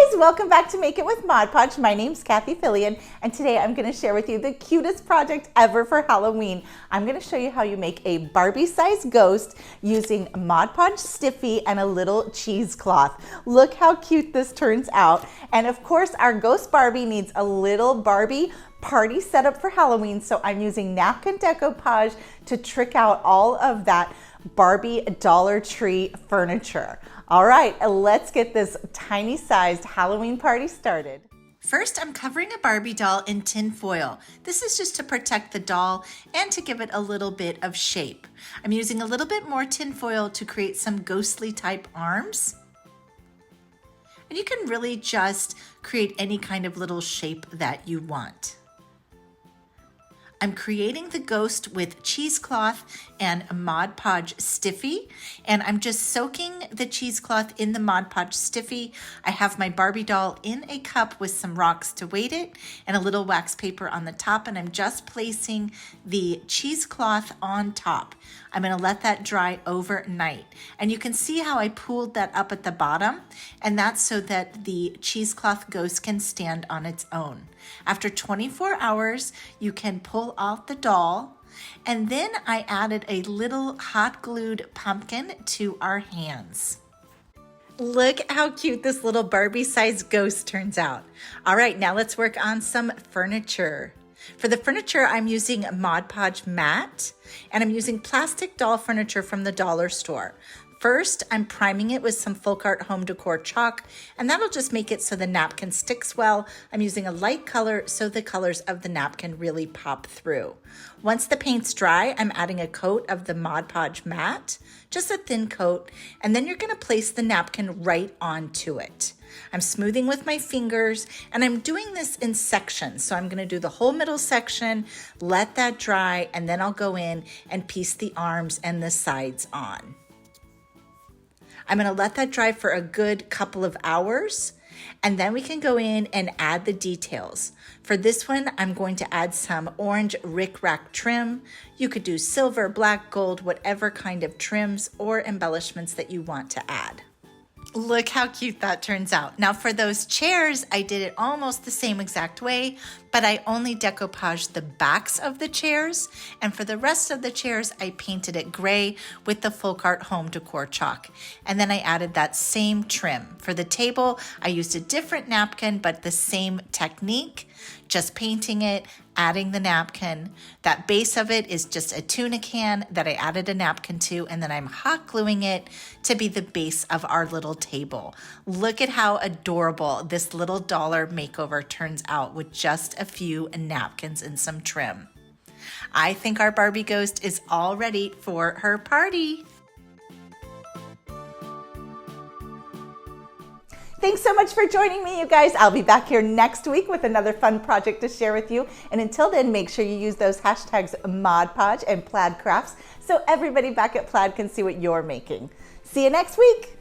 guys, welcome back to Make It with Mod Podge. My name's Cathie and today I'm going to share with you the cutest project ever for Halloween. I'm going to show you how you make a Barbie-sized ghost using Mod Podge Stiffy and a little cheesecloth. Look how cute this turns out. And of course, our ghost Barbie needs a little Barbie party setup for Halloween, so I'm using napkin decoupage to trick out all of that Barbie Dollar Tree furniture. All right, let's get this tiny sized Halloween party started. First, I'm covering a Barbie doll in tin foil. This is just to protect the doll and to give it a little bit of shape. I'm using a little bit more tin foil to create some ghostly type arms. And you can really just create any kind of little shape that you want. I'm creating the ghost with cheesecloth and a Mod Podge Stiffy, and I'm just soaking the cheesecloth in the Mod Podge Stiffy. I have my Barbie doll in a cup with some rocks to weight it and a little wax paper on the top, and I'm just placing the cheesecloth on top. I'm going to let that dry overnight, and you can see how I pulled that up at the bottom, and that's so that the cheesecloth ghost can stand on its own. After 24 hours, you can pull off the doll, and then I added a little hot glued pumpkin to our hands. Look how cute this little Barbie-sized ghost turns out. All right, now let's work on some furniture. For the furniture, I'm using Mod Podge Matte, and I'm using plastic doll furniture from the dollar store. First, I'm priming it with some Folk Art Home Decor chalk, and that'll just make it so the napkin sticks well. I'm using a light color so the colors of the napkin really pop through. Once the paint's dry, I'm adding a coat of the Mod Podge Matte, just a thin coat, and then you're gonna place the napkin right onto it. I'm smoothing with my fingers, and I'm doing this in sections. So I'm gonna do the whole middle section, let that dry, and then I'll go in and piece the arms and the sides on. I'm gonna let that dry for a good couple of hours, and then we can go in and add the details. For this one, I'm going to add some orange rickrack trim. You could do silver, black, gold, whatever kind of trims or embellishments that you want to add. Look how cute that turns out. Now for those chairs, I did it almost the same exact way, but I only decoupaged the backs of the chairs. And for the rest of the chairs, I painted it gray with the Folk Art Home Decor chalk. And then I added that same trim. For the table, I used a different napkin, but the same technique, just painting it, adding the napkin. That base of it is just a tuna can that I added a napkin to, and then I'm hot gluing it to be the base of our little table. Look at how adorable this little dollar makeover turns out with just a few napkins and some trim. I think our Barbie ghost is all ready for her party. Thanks so much for joining me, you guys. I'll be back here next week with another fun project to share with you. And until then, make sure you use those hashtags Mod Podge and Plaid Crafts so everybody back at Plaid can see what you're making. See you next week.